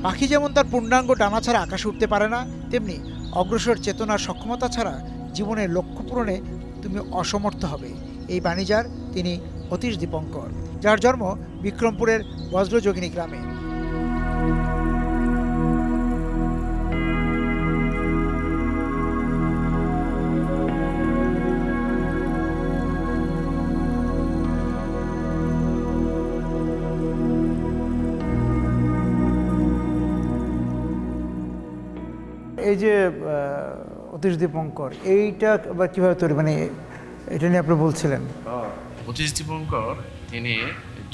পাখি যেমন তার পূর্ণাঙ্গ ডানা ছাড়া আকাশে উঠতে পারে না, তেমনি অগ্রসর চেতনার সক্ষমতা ছাড়া জীবনের লক্ষ্য পূরণে তুমি অসমর্থ হবে। এই বাণী যার, তিনি অতীশ দীপঙ্কর, যার জন্ম বিক্রমপুরের বজ্রযোগিনী গ্রামে। এই যে অতীশ দীপঙ্কর, এইটা আবার কীভাবে তৈরি, মানে এটা নিয়ে আপনি বলছিলেন। অতীশ দীপঙ্কর তিনি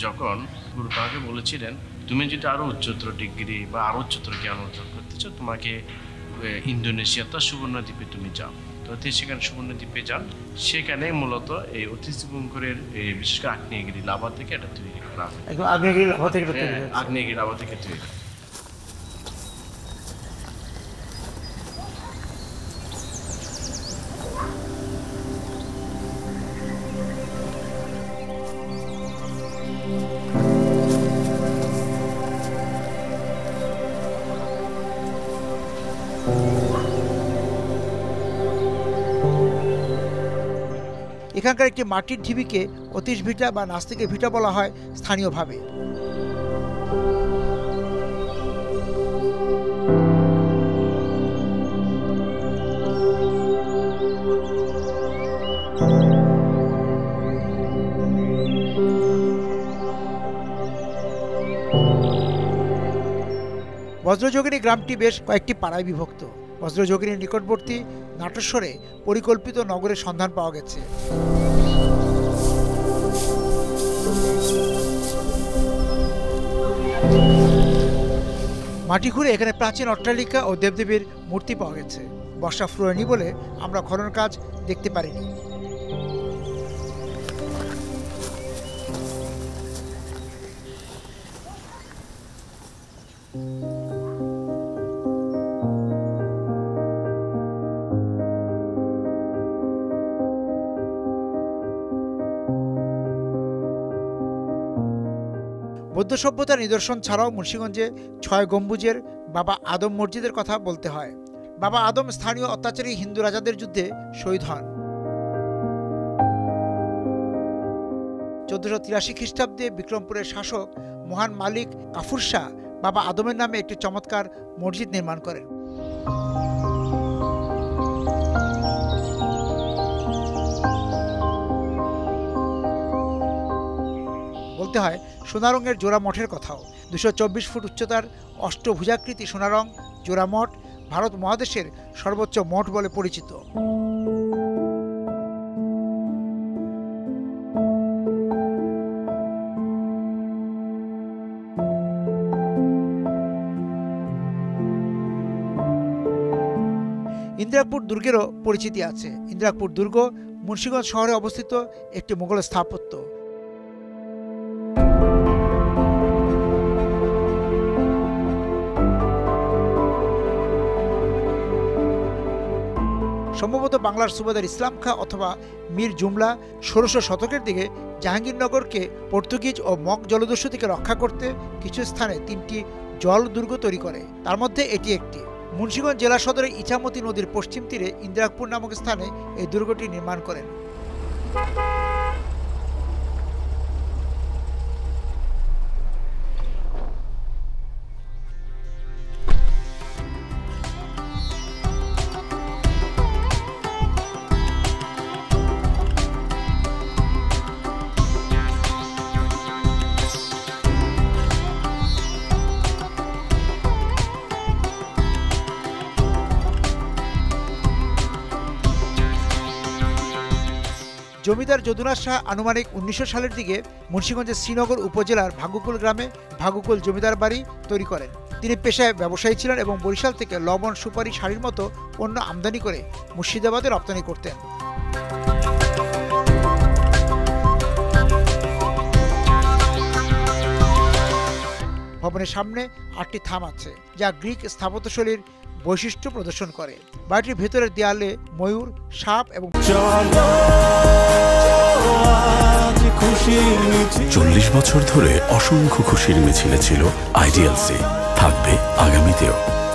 যখন গুরু তাকে বলেছিলেন, তুমি যদি আরও উচ্চতর ডিগ্রি বা আরও উচ্চতর জ্ঞান অর্জন করতে চাও, তোমাকে ইন্দোনেশিয়াতে সুবর্ণদ্বীপে তুমি যাও। তো তিনি সেখানে সুবর্ণদ্বীপে যান। সেখানে মূলত এই অতীশ দীপঙ্করের বিশেষ করে আগ্নেয়গিরি লাভা থেকে এটা তৈরি করা হয়। আগ্নেয়গিরি লাভা থেকে আগ্নেয়গিরি লাভা থেকে তৈরি। এখানকার একটি মাটির ঢিবিকে অতীশ ভিটা বা নাস্তিকের ভিটা বলা হয় স্থানীয়ভাবে। বজ্রযোগিনী গ্রামটি বেশ কয়েকটি পাড়ায় বিভক্ত। বজ্রযোগিনীর নিকটবর্তী নাটেশ্বরে পরিকল্পিত নগরের সন্ধান পাওয়া গেছে। মাটি খুঁড়ে এখানে প্রাচীন অট্টালিকা ও দেবদেবীর মূর্তি পাওয়া গেছে। বর্ষা ফুরোয়নি বলে আমরা খনন কাজ দেখতে পারিনি। বৌদ্ধ সভ্যতার নিদর্শন ছাড়াও মুন্সিগঞ্জে ৬ গম্বুজের বাবা আদম মসজিদের কথা বলতে হয়। বাবা আদম স্থানীয় অত্যাচারী হিন্দু রাজাদের যুদ্ধে শহীদ হন। ১৪৮৩ খ্রিস্টাব্দে বিক্রমপুরের শাসক মহান মালিক কাফুর শাহ বাবা আদমের নামে একটি চমৎকার মসজিদ নির্মাণ করেন। বলতে হয় সোনারঙের জোড়া মঠের কথাও। ২২৪ ফুট উচ্চতার অষ্টভুজাকৃতি সোনারং জোড়া মঠ ভারত মহাদেশের সর্বোচ্চ মঠ বলে পরিচিত। ইন্দিরাপুর দুর্গেরও পরিচিতি আছে। ইন্দিরাপুর দুর্গ মুন্সিগঞ্জ শহরে অবস্থিত একটি মোগল স্থাপত্য। সম্ভবত বাংলার সুবেদার ইসলাম খাঁ অথবা মীর জুমলা ১৬০০ শতকের দিকে জাহাঙ্গীরনগরকে পর্তুগিজ ও মগ জলদস্যু থেকে রক্ষা করতে কিছু স্থানে ৩টি জল দুর্গ তৈরি করে। তার মধ্যে এটি একটি। মুন্সিগঞ্জ জেলা সদরে ইছামতি নদীর পশ্চিম তীরে ইন্দিরাপুর নামক স্থানে এই দুর্গটি নির্মাণ করেন। জমিদার যদুনাথ শাহ আনুমানিক ১৯০০ সালের দিকে মুন্সিগঞ্জের শ্রীনগর উপজেলার ভাগুকুল গ্রামে ভাগুকুল জমিদার বাড়ি তৈরি করেন। তিনি পেশায় ব্যবসায়ী ছিলেন এবং বরিশাল থেকে লবণ, সুপারি, শাড়ির মতো পণ্য আমদানি করে মুর্শিদাবাদে রপ্তানি করতেন। ভবনের সামনে ৮টি থাম আছে, যা গ্রিক স্থাপত্যশৈলীর বৈশিষ্ট্য প্রদর্শন করে। বাড়িটির ভেতরের দেয়ালে ময়ূর, সাপ এবং ৪০ বছর ধরে অসংখ্য খুশির মিছিলে ছিল আইডিয়ালসি। থাকবে আগামীতেও।